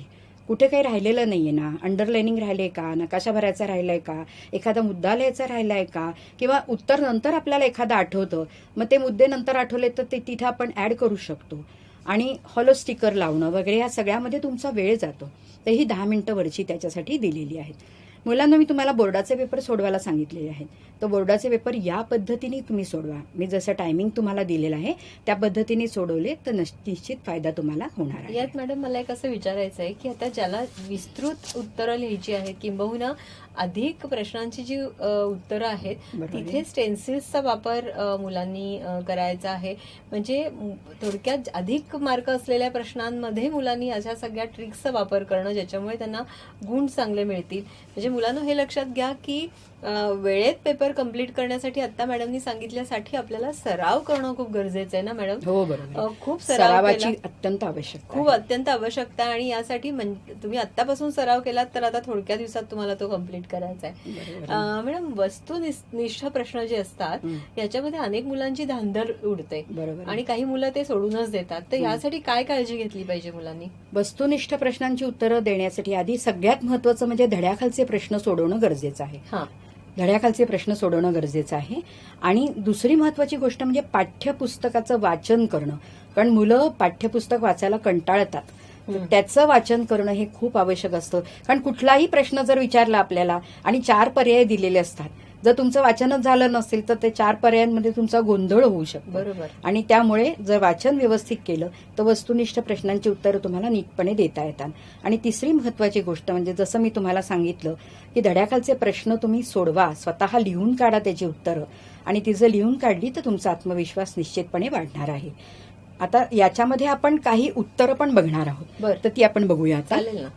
[SPEAKER 2] कुठे काही राहिलेलं नाहीये ना, अंडरलाइनिंग राहिलंय का, नकाशा भरायचा राहिलाय का, एखादा मुद्दा लिहायचा राहिलाय का, किंवा उत्तर नंतर आपल्याला एखादं आठवतं मग ते मुद्दे नंतर आठवले तर ते तिथे आपण ऍड करू शकतो आणि हॉलो स्टिकर लावणं वगैरे या सगळ्यामध्ये तुमचा वेळ जातो. तर ही 10 मिनिटं वरची त्याच्यासाठी दिलेली आहेत. मुलांना मी तुम्हाला बोर्डाचे पेपर सोडवायला सांगितलेले आहेत. तर बोर्डाचे पेपर या पद्धतीने तुम्ही सोडवा. मी जसं टायमिंग तुम्हाला दिलेलं आहे त्या पद्धतीने सोडवले तर निश्चित फायदा तुम्हाला होणार आहे.
[SPEAKER 1] यात मॅडम मला एक असं विचारायचं आहे की आता ज्याला विस्तृत उत्तरं लिहायची आहेत किंबहुना अधिक प्रश्नांची जी उत्तरं आहेत
[SPEAKER 2] बरोबर आहे.
[SPEAKER 1] तिथे स्टेन्सिल्सचा वापर मुलांनी करायचा आहे. म्हणजे थोडक्यात अधिक मार्क असलेल्या प्रश्नांमध्ये मुलांनी अशा सगळ्या ट्रिक्सचा वापर करणं ज्याच्यामुळे त्यांना गुण चांगले मिळतील. म्हणजे मुलांना हे लक्षात घ्या की वेळेत पेपर कंप्लीट करण्यासाठी आता मॅडमनी सांगितल्यासाठी आपल्याला सराव करणं खूप गरजेचं आहे ना मॅडम.
[SPEAKER 2] हो बरोबर.
[SPEAKER 1] खूप सराव
[SPEAKER 2] सरावाची
[SPEAKER 1] केला,
[SPEAKER 2] अत्यंत आवश्यकता
[SPEAKER 1] खूप
[SPEAKER 2] आहे.
[SPEAKER 1] अत्यंत आवश्यकता आहे आणि यासाठी तुम्ही आतापासून सराव केलात तर आता थोडक्या दिवसात तुम्हाला तो कंप्लीट करायचा आहे.
[SPEAKER 2] बरोबर आहे.
[SPEAKER 1] मॅडम वस्तुनिष्ठ प्रश्न जे असतात याच्यामध्ये अनेक मुलांची धांदल उडते
[SPEAKER 2] बरोबर आहे.
[SPEAKER 1] आणि काही मुलं ते सोडूनच देतात. तर यासाठी काय काळजी घेतली पाहिजे मुलांनी?
[SPEAKER 2] वस्तुनिष्ठ प्रश्नांची उत्तरं देण्यासाठी आधी सगळ्यात महत्वाचं म्हणजे धड्याखालचे प्रश्न सोडवणं गरजेचं आहे.
[SPEAKER 1] हा,
[SPEAKER 2] धड्याखालचे प्रश्न सोडवणं गरजेचं आहे. आणि दुसरी महत्वाची गोष्ट म्हणजे पाठ्यपुस्तकाचं वाचन करणं. कारण मुलं पाठ्यपुस्तक वाचायला कंटाळतात. त्याचं वाचन करणं हे खूप आवश्यक असतं. कारण कुठलाही प्रश्न जर विचारला आपल्याला आणि 4 पर्याय दिलेले असतात, जर तुमचं वाचनच झालं नसेल तर ते 4 पर्यायांमध्ये तुमचा गोंधळ होऊ शकतो.
[SPEAKER 1] बरोबर.
[SPEAKER 2] आणि त्यामुळे जर वाचन व्यवस्थित केलं तर वस्तुनिष्ठ प्रश्नांची उत्तरं तुम्हाला नीटपणे देता येतात. आणि तिसरी महत्वाची गोष्ट म्हणजे जसं मी तुम्हाला सांगितलं की धड्याखालचे प्रश्न तुम्ही सोडवा, स्वतः लिहून काढा त्याची उत्तरं आणि ती जर लिहून काढली तर तुमचा आत्मविश्वास निश्चितपणे वाढणार आहे. आता याच्यामध्ये आपण काही उत्तरं पण बघणार आहोत.
[SPEAKER 1] बरं.
[SPEAKER 2] तर ती आपण बघूया आता.
[SPEAKER 1] चालेल ना.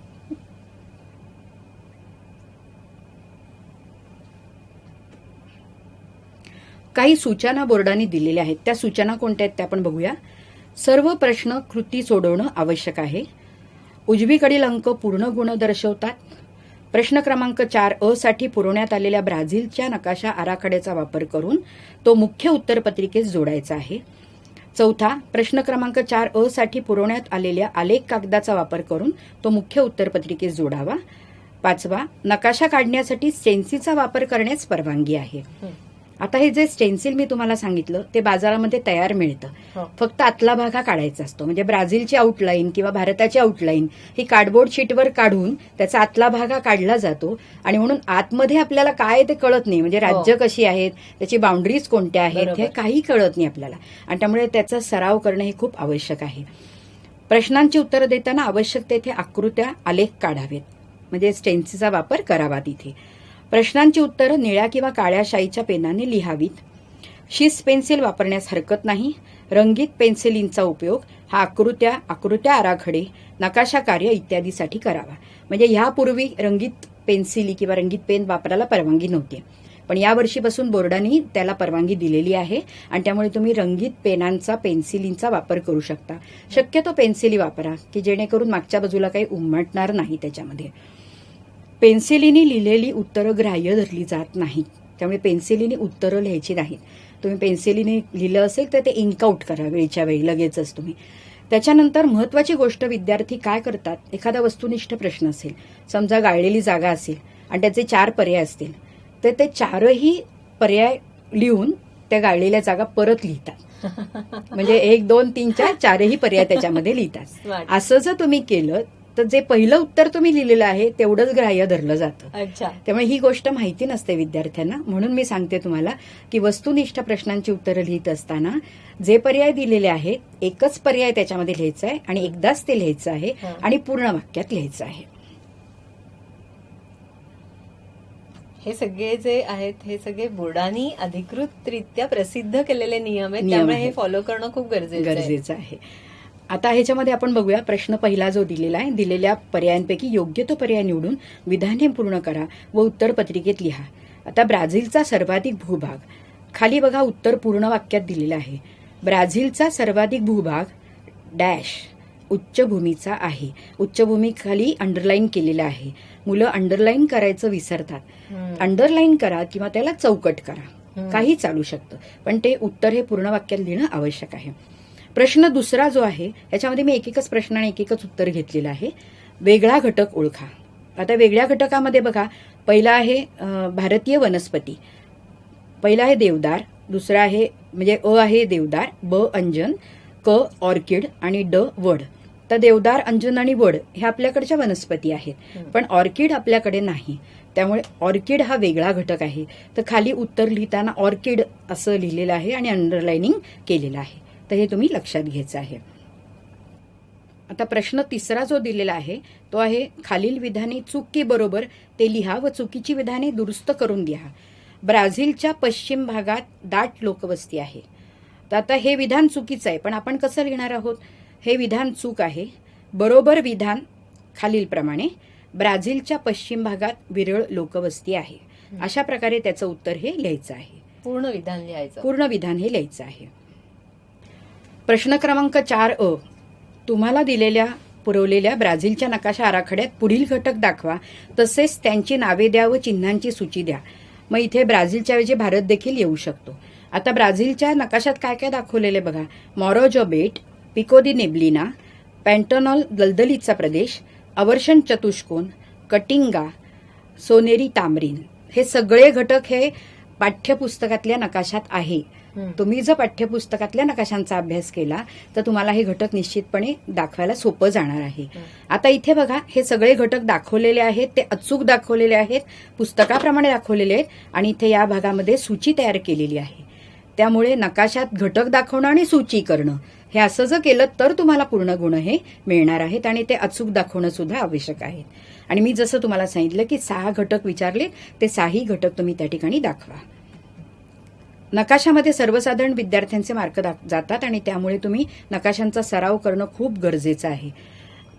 [SPEAKER 2] काही सूचना बोर्डाने दिलेल्या आहेत. त्या सूचना कोणत्या आहेत त्या आपण बघूया. सर्व प्रश्न कृती सोडवणं आवश्यक आहे. उजवीकडील अंक पूर्ण गुण दर्शवतात. प्रश्न क्रमांक 4 साठी पुरवण्यात आलेल्या ब्राझीलच्या नकाशा आराखड्याचा वापर करून तो मुख्य उत्तरपत्रिकेस जोडायचा आहे. 4 प्रश्न क्रमांक 4 साठी पुरवण्यात आलेल्या आलेख कागदाचा वापर करून तो मुख्य उत्तरपत्रिकेस जोडावा. 5 नकाशा काढण्यासाठी स्टेन्सिलचा वापर करण्यास परवानगी आहे. आता हे जे स्टेन्सिल मी तुम्हाला सांगितलं ते बाजारामध्ये तयार मिळतं. फक्त आतला भाग हा काढायचा असतो. म्हणजे ब्राझीलची आउटलाईन किंवा भारताची आउटलाईन ही कार्डबोर्ड शीटवर काढून त्याचा आतला भाग हा काढला जातो आणि म्हणून आतमध्ये आपल्याला काय ते कळत नाही. म्हणजे राज्य कशी आहेत, त्याची बाउंड्रीज कोणत्या आहेत हे काही कळत नाही आपल्याला आणि त्यामुळे त्याचा सराव करणं हे खूप आवश्यक आहे. प्रश्नांची उत्तरं देताना आवश्यक तेथे आकृत्या, आलेख काढावेत. म्हणजे स्टेन्सिलचा वापर करावा तिथे. प्रश्नांची उत्तरं निळ्या किंवा काळ्या शाईच्या पेनाने लिहावीत. शिस पेन्सिल वापरण्यास हरकत नाही. रंगीत पेन्सिलींचा उपयोग हा आकृत्या आराखडे, नकाशा कार्य इत्यादीसाठी करावा. म्हणजे यापूर्वी रंगीत पेन्सिली किंवा रंगीत पेन वापरायला परवानगी नव्हती, पण या वर्षीपासून बोर्डाने त्याला परवानगी दिलेली आहे आणि त्यामुळे तुम्ही रंगीत पेनांचा, पेन्सिलींचा वापर करू शकता. शक्यतो पेन्सिली वापरा की जेणेकरून मागच्या बाजूला काही उमटणार नाही त्याच्यामध्ये. पेन्सिलीने लिहिलेली उत्तरं ग्राह्य धरली जात नाहीत. त्यामुळे पेन्सिलीने उत्तरं लिहायची नाहीत. तुम्ही पेन्सिलीने लिहिलं असेल तर ते इंक आउट करा वेळच्या वेळी लगेचच तुम्ही. त्याच्यानंतर महत्वाची गोष्ट, विद्यार्थी काय करतात, एखादा वस्तुनिष्ठ प्रश्न असेल, समजा गाळलेली जागा असेल आणि त्याचे 4 पर्याय असतील तर ते 4ही पर्याय लिहून त्या गाळलेल्या जागा परत लिहितात. म्हणजे 1, 2, 3, 4 4ही पर्याय त्याच्यामध्ये लिहितात. असं जर तुम्ही केलं तर जे पहिलं उत्तर तुम्ही लिहिलेलं आहे तेवढंच ग्राह्य धरलं जातं.
[SPEAKER 1] अच्छा.
[SPEAKER 2] त्यामुळे ही गोष्ट माहिती नसते विद्यार्थ्यांना. म्हणून मी सांगते तुम्हाला की वस्तुनिष्ठ प्रश्नांची उत्तरं लिहित असताना जे पर्याय दिलेले आहेत एकच पर्याय त्याच्यामध्ये लिहायचा आहे आणि एकदाच ते लिहायचं आहे आणि पूर्ण वाक्यात लिहायचं आहे.
[SPEAKER 1] हे सगळे जे आहेत हे सगळे बोर्डाने अधिकृतरित्या प्रसिद्ध केलेले नियम आहेत,
[SPEAKER 2] नियम
[SPEAKER 1] त्यामुळे हे
[SPEAKER 2] आहेत.
[SPEAKER 1] फॉलो करणं खूप गरजेचं आहे.
[SPEAKER 2] आहे. आता ह्याच्यामध्ये आपण बघूया प्रश्न पहिला जो दिलेला आहे, दिलेल्या पर्यायांपैकी योग्य तो पर्याय निवडून विधाने पूर्ण करा व उत्तर पत्रिकेत लिहा. आता ब्राझीलचा सर्वाधिक भूभाग, खाली बघा उत्तर पूर्ण वाक्यात दिलेलं आहे. ब्राझीलचा सर्वाधिक भूभाग डॅश उच्चभूमीचा आहे. उच्चभूमी खाली अंडरलाईन केलेलं आहे. मुलं अंडरलाईन करायचं विसरतात. अंडरलाईन करा किंवा त्याला चौकट करा, काही चालू शकतं, पण ते उत्तर हे पूर्ण वाक्यात लिहिणं आवश्यक आहे. प्रश्न दुसरा जो आहे याच्यामध्ये मी एकच प्रश्न आणि एकच उत्तर घेतलेलं आहे. वेगळा घटक ओळखा. आता वेगळ्या घटकामध्ये बघा, पहिला आहे भारतीय वनस्पती, पहिला आहे देवदार, दुसरा आहे म्हणजे अ आहे देवदार, ब अंजन, क ऑर्किड आणि ड वड. तर देवदार, अंजन आणि वड हे आपल्याकडच्या वनस्पती आहेत, पण ऑर्किड आपल्याकडे नाही. त्यामुळे ऑर्किड हा वेगळा घटक आहे. तर खाली उत्तर लिहिताना ऑर्किड असं लिहिलेलं आहे आणि अंडरलाइनिंग केलेलं आहे. तर हे तुम्ही लक्षात घ्यायचं आहे. आता प्रश्न तिसरा जो दिलेला आहे तो आहे खालील विधाने चुकी बरोबर ते लिहा व चुकीची विधाने दुरुस्त करून द्या. ब्राझीलच्या पश्चिम भागात दाट लोकवस्ती आहे. तर आता हे विधान चुकीचं आहे, पण आपण कसं लिहिणार आहोत? हे विधान चूक आहे. बरोबर विधान खालीलप्रमाणे, ब्राझीलच्या पश्चिम भागात विरळ लोकवस्ती आहे. अशा प्रकारे त्याचं उत्तर हे लिहायचं आहे.
[SPEAKER 1] पूर्ण विधान लिहायचं.
[SPEAKER 2] पूर्ण विधान हे लिहायचं आहे. प्रश्न क्रमांक 4 तुम्हाला दिलेल्या पुरवलेल्या ब्राझीलच्या नकाशा आराखड्यात पुढील घटक दाखवा, तसेच त्यांची नावे द्या व चिन्हांची सूची द्या. मग इथे ब्राझीलच्या ऐवजी भारत देखील येऊ शकतो. आता ब्राझीलच्या नकाशात काय काय दाखवलेले बघा. मॉरोजो बेट, पिको दी नेब्लिना, पॅन्टनॉल दलदलीचा प्रदेश, अवर्शन चतुष्कोन, कटिंगा, सोनेरी तामरीन. हे सगळे घटक हे पाठ्यपुस्तकातल्या नकाशात आहे. तुम्ही जर पाठ्यपुस्तकातल्या नकाशांचा अभ्यास केला तर तुम्हाला हे घटक निश्चितपणे दाखवायला सोपं जाणार आहे. आता इथे बघा, हे सगळे घटक दाखवलेले आहेत, ते अचूक दाखवलेले आहेत, पुस्तकाप्रमाणे दाखवलेले आहेत आणि इथे या भागामध्ये सूची तयार केलेली आहे. त्यामुळे नकाशात घटक दाखवणं आणि सूची करणं हे असं जर केलं तर तुम्हाला पूर्ण गुण हे मिळणार आहेत आणि ते अचूक दाखवणं सुद्धा आवश्यक आहे. आणि मी जसं तुम्हाला सांगितलं की 6 घटक विचारले, ते 6ही घटक तुम्ही त्या ठिकाणी दाखवा. नकाशामध्ये सर्वसाधारण विद्यार्थ्यांचे मार्क जातात आणि त्यामुळे तुम्ही नकाशांचा सराव करणं खूप गरजेचं आहे.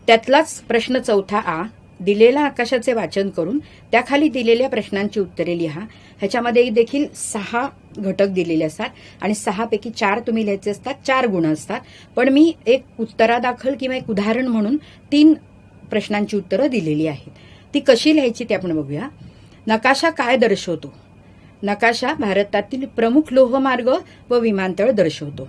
[SPEAKER 2] त्यातलाच प्रश्न 4 दिलेल्या नकाशाचे वाचन करून त्याखाली दिलेल्या प्रश्नांची उत्तरे लिहा. ह्याच्यामध्ये देखील 6 घटक दिलेले असतात आणि 6 पैकी 4 तुम्ही लिहायचे असतात, 4 गुण असतात. पण मी एक उत्तरादाखल किंवा एक उदाहरण म्हणून 3 प्रश्नांची उत्तरं दिलेली आहेत. ती कशी लिहायची ते आपण बघूया. नकाशा काय दर्शवतो? नकाशा भारतातील प्रमुख लोहमार्ग व विमानतळ दर्शवतो.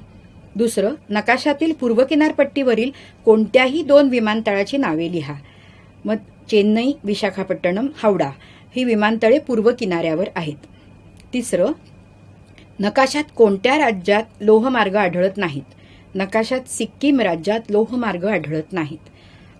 [SPEAKER 2] दुसरं, नकाशातील पूर्व किनारपट्टीवरील कोणत्याही 2 विमानतळाची नावे लिहा. मग चेन्नई, विशाखापट्टणम, हावडा ही विमानतळे पूर्व किनाऱ्यावर आहेत. तिसरं, नकाशात कोणत्या राज्यात लोहमार्ग आढळत नाहीत? नकाशात सिक्कीम राज्यात लोहमार्ग आढळत नाहीत.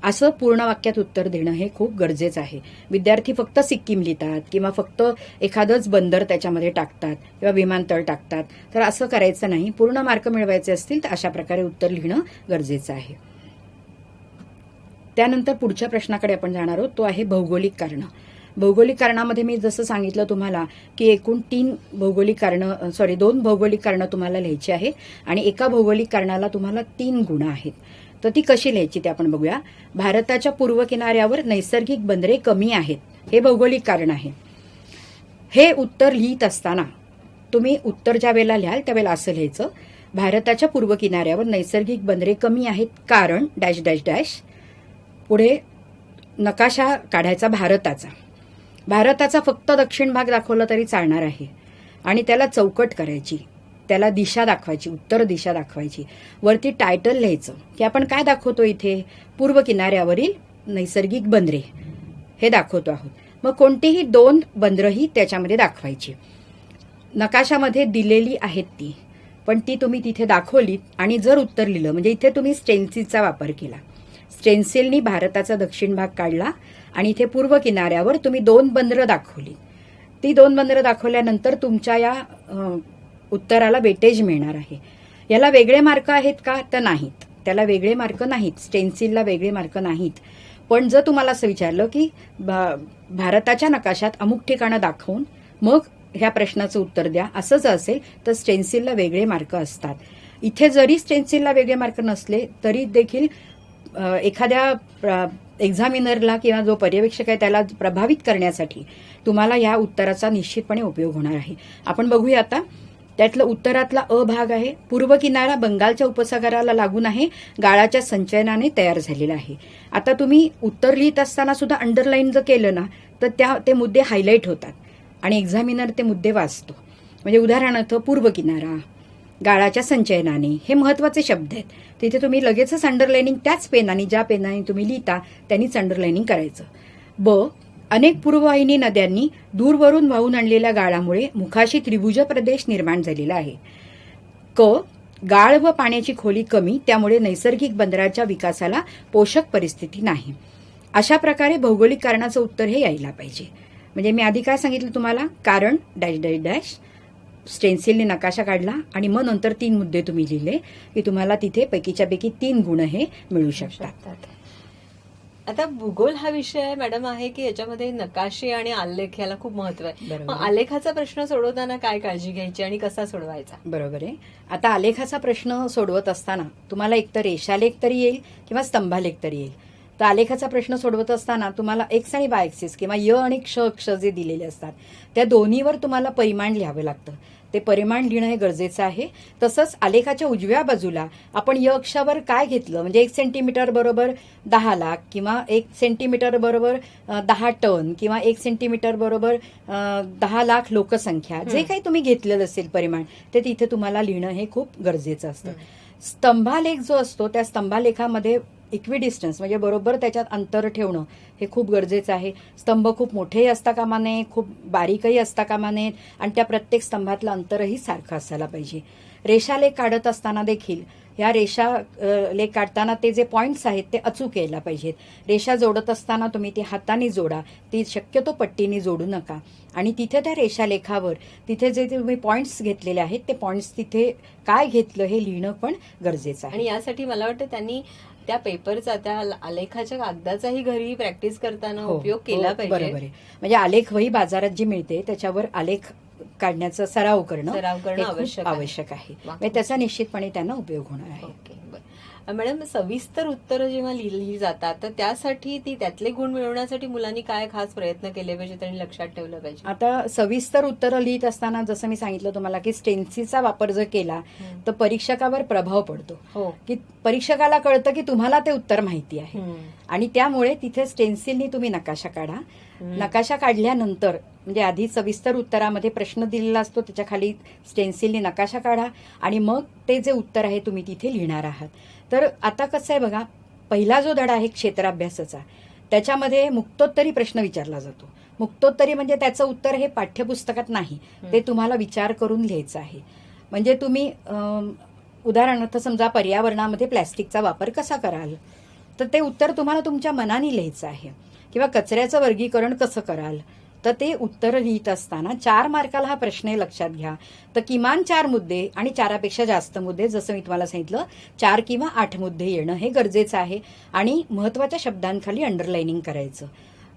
[SPEAKER 2] असं पूर्ण वाक्यात उत्तर देणं हे खूप गरजेचं आहे. विद्यार्थी फक्त सिक्कीम लिहितात किंवा फक्त एखादंच बंदर त्याच्यामध्ये टाकतात किंवा विमानतळ टाकतात, तर असं करायचं नाही. पूर्ण मार्क मिळवायचे असतील तर अशा प्रकारे उत्तर लिहिणं गरजेचं आहे. त्यानंतर पुढच्या प्रश्नाकडे आपण जाणार आहोत, तो आहे भौगोलिक कारणं. भौगोलिक कारणामध्ये मी जसं सांगितलं तुम्हाला की एकूण 2 भौगोलिक कारणं तुम्हाला लिहायची आहेत आणि एका भौगोलिक कारणाला तुम्हाला 3 गुण आहेत. तर ती कशी लिहायची ते आपण बघूया. भारताच्या पूर्व किनाऱ्यावर नैसर्गिक बंदरे कमी आहेत, हे भौगोलिक कारण आहे. हे उत्तर लिहित असताना तुम्ही उत्तर ज्या वेळेला लिहाल त्यावेळेला असं लिहायचं, भारताच्या पूर्व किनाऱ्यावर नैसर्गिक बंदरे कमी आहेत कारण डॅश डॅश डॅश. पुढे नकाशा काढायचा भारताचा फक्त दक्षिण भाग दाखवला तरी चालणार आहे आणि त्याला चौकट करायची, त्याला दिशा दाखवायची, उत्तर दिशा दाखवायची. वरती टायटल लिहायचं की आपण काय दाखवतो इथे, पूर्व किनाऱ्यावरील नैसर्गिक बंदरे हे दाखवतो आहोत. मग कोणतीही 2 बंदरही त्याच्यामध्ये दाखवायची. नकाशामध्ये दिलेली आहेत ती, पण ती तुम्ही तिथे दाखवलीत आणि जर उत्तर लिहिलं, म्हणजे इथे तुम्ही स्टेन्सिलचा वापर केला. स्टेन्सिलनी भारताचा दक्षिण भाग काढला आणि इथे पूर्व किनाऱ्यावर तुम्ही 2 बंदरं दाखवली. ती 2 बंदरं दाखवल्यानंतर तुमच्या या उत्तराला वेटेज मिळणार आहे. याला वेगळे मार्क आहेत का? तर नाहीत. त्याला वेगळे मार्क नाहीत. स्टेन्सिलला वेगळे मार्क नाहीत. पण जर तुम्हाला असं विचारलं की भारताच्या नकाशात अमुक ठिकाणं दाखवून मग ह्या प्रश्नाचं उत्तर द्या असं जर असेल तर स्टेन्सिलला वेगळे मार्क असतात. इथे जरी स्टेन्सिलला वेगळे मार्क नसले तरी देखील एखाद्या एक्झामिनरला किंवा जो पर्यवेक्षक आहे त्याला प्रभावित करण्यासाठी तुम्हाला या उत्तराचा निश्चितपणे उपयोग होणार आहे. आपण बघूया आता. त्यातलं उत्तरातला अ भाग आहे. पूर्व किनारा बंगालच्या उपसागराला लागून आहे. गाळाच्या संचयनाने तयार झालेला आहे. आता तुम्ही उत्तर लिहित असताना सुद्धा अंडरलाईन जर केलं ना तर ते मुद्दे हायलाईट होतात आणि एक्झामिनर ते मुद्दे वाचतो. म्हणजे उदाहरणार्थ पूर्व किनारा, गाळाच्या संचयनाने हे महत्वाचे शब्द आहेत. तिथे तुम्ही लगेचच अंडरलाइनिंग त्याच पेनाने, ज्या पेनाने तुम्ही लिहिता त्यांनीच अंडरलाइनिंग करायचं. ब, अनेक पूर्ववाहिनी नद्यांनी दूरवरून वाहून आणलेल्या गाळामुळे मुखाशी त्रिभुज प्रदेश निर्माण झालेला आहे. क, गाळ व पाण्याची खोली कमी, त्यामुळे नैसर्गिक बंदराच्या विकासाला पोषक परिस्थिती नाही. अशा प्रकारे भौगोलिक कारणाचं उत्तर हे यायला पाहिजे. म्हणजे मी आधी काय सांगितलं तुम्हाला? कारण डॅश डॅश डॅश, स्टेन्सिलने नकाशा काढला आणि मग नंतर 3 मुद्दे तुम्ही लिहिले की तुम्हाला तिथे पैकीच्या पैकी 3 गुण हे मिळू शकतात.
[SPEAKER 1] आता भूगोल हा विषय मॅडम आहे की याच्यामध्ये नकाशे आणि आलेख याला खूप महत्व आहे.
[SPEAKER 2] बरोबर.
[SPEAKER 1] मग आलेखाचा प्रश्न सोडवताना काय काळजी घ्यायची आणि कसा सोडवायचा?
[SPEAKER 2] बरोबर आहे. आता आलेखाचा प्रश्न सोडवत असताना तुम्हाला एकतर रेषालेख तरी येईल किंवा स्तंभालेख तरी येईल. तर आलेखाचा प्रश्न सोडवत असताना तुम्हाला एक्स आणि वाय ऍक्सिस किंवा य आणि क्ष अक्ष जे दिलेले असतात त्या दोन्हीवर तुम्हाला परिमाण लिहावं लागतं. ते परिमाण लिहिणं हे गरजेचं आहे. तसंच आलेखाच्या उजव्या बाजूला आपण य अक्षावर काय घेतलं, म्हणजे 1 सेंटीमीटर बरोबर 10 लाख किंवा 1 सेंटीमीटर बरोबर 10 टन किंवा 1 सेंटीमीटर बरोबर 10 लाख लोकसंख्या, जे काही तुम्ही घेतलेलं असेल परिमाण ते तिथे तुम्हाला लिहिणं हे खूप गरजेचं असतं. स्तंभालेख जो असतो त्या स्तंभालेखामध्ये इक्विडिस्टन्स म्हणजे बरोबर त्याच्यात अंतर ठेवणं हे खूप गरजेचं आहे. स्तंभ खूप मोठेही असता कामा नये, खूप बारीकही असता कामा नयेत आणि त्या प्रत्येक स्तंभातलं अंतरही सारखं असायला पाहिजे. रेषालेख काढत असताना देखील या रेषा लेख काढताना ते जे पॉइंट्स आहेत ते अचूक यायला पाहिजेत. रेषा जोडत असताना तुम्ही ती हाताने जोडा, ती शक्यतो पट्टीने जोडू नका. आणि तिथे त्या रेषालेखावर तिथे जे तुम्ही पॉइंट्स घेतलेले आहेत ते पॉइंट्स तिथे काय घेतलं हे लिहिणं पण गरजेचं आहे.
[SPEAKER 1] आणि यासाठी मला वाटतं त्यांनी त्या पेपरचा, त्या आलेखाच्या कागदाचाही घरी प्रॅक्टिस करताना उपयोग केला पाहिजे.
[SPEAKER 2] बरोबर आहे. म्हणजे आलेख वही बाजारात जी मिळते त्याच्यावर आलेख काढण्याचा सराव करणं आवश्यक आहे. म्हणजे त्याचा निश्चितपणे त्यांना उपयोग होणार आहे.
[SPEAKER 1] ओके, बरं. मॅडम, सविस्तर उत्तरं जेव्हा लिहिली जातात तर त्यासाठी त्यातले गुण मिळवण्यासाठी मुलांनी काय खास प्रयत्न केले पाहिजेत आणि लक्षात ठेवलं पाहिजे?
[SPEAKER 2] आता सविस्तर उत्तरं लिहित असताना जसं मी सांगितलं तुम्हाला की स्टेन्सिलचा वापर जर केला तर परीक्षकावर प्रभाव पडतो. की परीक्षकाला कळतं की तुम्हाला ते उत्तर माहिती आहे आणि त्यामुळे तिथे स्टेन्सिलनी तुम्ही नकाशा काढा. नकाशा काढल्यानंतर म्हणजे आधी सविस्तर उत्तरामध्ये प्रश्न दिलेला असतो, त्याच्या खाली स्टेन्सिलनी नकाशा काढा आणि मग ते जे उत्तर आहे तुम्ही तिथे लिहिणार आहात. तर आता कसं आहे बघा, पहिला जो धडा आहे क्षेत्राभ्यासाचा त्याच्यामध्ये मुक्तोत्तरी प्रश्न विचारला जातो. मुक्तोत्तरी म्हणजे त्याचं उत्तर हे पाठ्यपुस्तकात नाही, ते तुम्हाला विचार करून लिहायचं आहे. म्हणजे तुम्ही उदाहरणार्थ समजा पर्यावरणामध्ये प्लॅस्टिकचा वापर कसा कराल तर ते उत्तर तुम्हाला तुमच्या मनाने लिहायचं आहे. किंवा कचऱ्याचं वर्गीकरण कसं कराल तर ते उत्तर लिहित असताना 4 मार्काला हा प्रश्न लक्षात घ्या. तर किमान 4 मुद्दे आणि 4पेक्षा जास्त मुद्दे, जसं मी तुम्हाला सांगितलं 4 किंवा 8 मुद्दे येणं हे गरजेचं आहे. आणि महत्वाच्या शब्दांखाली अंडरलाइनिंग करायचं.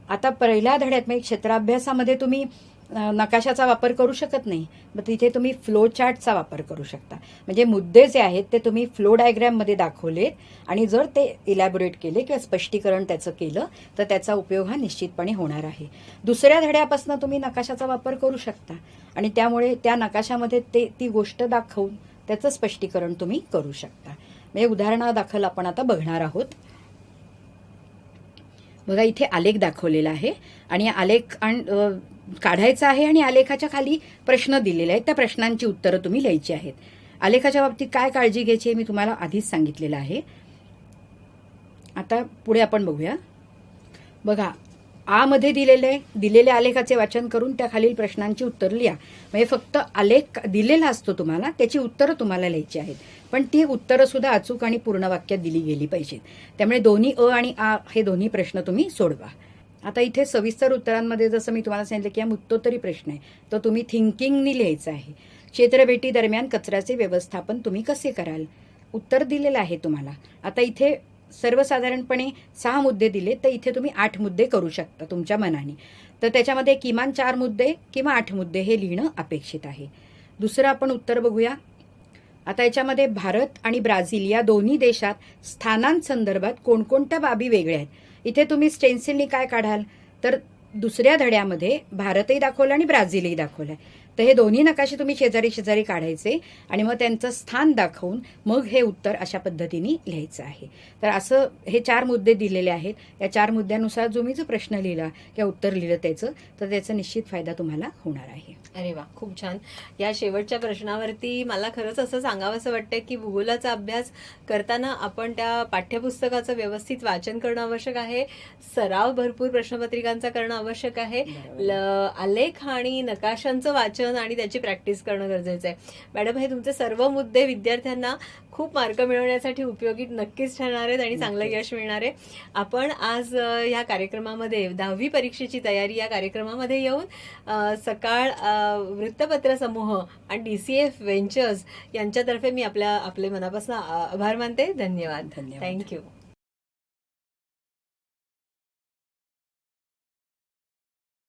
[SPEAKER 2] आता पहिल्या धड्यात म्हणजे क्षेत्राभ्यासामध्ये तुम्ही नकाशाचा वापर करू शकत नाही, मग तिथे तुम्ही फ्लो चार्टचा वापर करू शकता. म्हणजे मुद्दे जे आहेत ते तुम्ही फ्लो डायग्रॅममध्ये दाखवलेत आणि जर ते इलॅबोरेट केले किंवा स्पष्टीकरण त्याचं केलं तर त्याचा उपयोग हा निश्चितपणे होणार आहे. दुसऱ्या धड्यापासून तुम्ही नकाशाचा वापर करू शकता आणि त्यामुळे त्या नकाशामध्ये ती गोष्ट दाखवून त्याचं स्पष्टीकरण तुम्ही करू शकता. म्हणजे उदाहरणादाखल आपण आता बघणार आहोत. बघा, इथे आलेख दाखवलेला आहे आणि आलेख काढायचा आहे आणि आलेखाच्या खाली प्रश्न दिलेले आहेत, त्या प्रश्नांची उत्तरं तुम्ही लिहायची आहेत. आलेखाच्या बाबतीत काय काळजी घ्यायची मी तुम्हाला आधीच सांगितलेलं आहे. आता पुढे आपण बघूया. बघा, आ मध्ये दिलेल्या आलेखाचे वाचन करून त्या खालील प्रश्नांची उत्तर लिहा. म्हणजे फक्त आलेख दिलेला असतो तुम्हाला, त्याची उत्तरं तुम्हाला लिहायची आहेत, पण ती उत्तरं सुद्धा अचूक आणि पूर्ण वाक्यात दिली गेली पाहिजेत. त्यामुळे दोन्ही अ आणि आ हे दोन्ही प्रश्न तुम्ही सोडवा. आता इथे सविस्तर उत्तरांमध्ये जसं मी तुम्हाला सांगितलं की हा मुत्तोत्तरी प्रश्न आहे, तो तुम्ही थिंकिंगनी लिहायचा आहे. क्षेत्रभेटी दरम्यान कचऱ्याचे व्यवस्थापन तुम्ही कसे कराल? उत्तर दिलेलं आहे तुम्हाला. आता इथे सर्वसाधारणपणे 6 मुद्दे दिले, तर इथे तुम्ही 8 मुद्दे करू शकता तुमच्या मनाने. तर त्याच्यामध्ये किमान 4 मुद्दे किंवा 8 मुद्दे हे लिहिणं अपेक्षित आहे. दुसरं आपण उत्तर बघूया. आता याच्यामध्ये भारत आणि ब्राझील या दोन्ही देशात स्थानांसंदर्भात कोणकोणत्या बाबी वेगळ्या आहेत. इथे तुम्ही स्टेन्सिलनी काय काढाल, तर दुसऱ्या धड्यामध्ये भारतही दाखवलं आणि ब्राझीलही दाखवलं आहे. तर हे दोन्ही नकाशे तुम्ही शेजारी शेजारी काढायचे आणि मग त्यांचं स्थान दाखवून मग हे उत्तर अशा पद्धतीने लिहायचं आहे. तर असं हे 4 मुद्दे दिलेले आहेत. या 4 मुद्द्यानुसार जो प्रश्न लिहिला किंवा उत्तर लिहिलं तर त्याचा निश्चित फायदा तुम्हाला होणार आहे.
[SPEAKER 1] अरे वा, खूप छान. या शेवटच्या प्रश्नावरती मला खरंच असं सांगावंसं वाटतं की भूगोलाचा अभ्यास करताना आपण त्या पाठ्यपुस्तकाचं व्यवस्थित वाचन करणं आवश्यक आहे, सराव भरपूर प्रश्नपत्रिकांचा करणं आवश्यक आहे, आलेख आणि नकाशांचं वाचन आणि त्याची प्रॅक्टिस करणं गरजेचं आहे. मॅडम, हे तुमचे सर्व मुद्दे विद्यार्थ्यांना खूप मार्क मिळवण्यासाठी उपयोगी नक्कीच ठरणार आहेत आणि चांगलं यश मिळणार आहे. आपण आज ह्या कार्यक्रमामध्ये 10वी परीक्षेची तयारी या कार्यक्रमामध्ये येऊन सकाळ वृत्तपत्र समूह आणि DCF व्हेंचर्स यांच्यातर्फे मी आपले मनापासून आभार मानते. धन्यवाद.
[SPEAKER 2] धन्यवाद.
[SPEAKER 1] थँक्यू.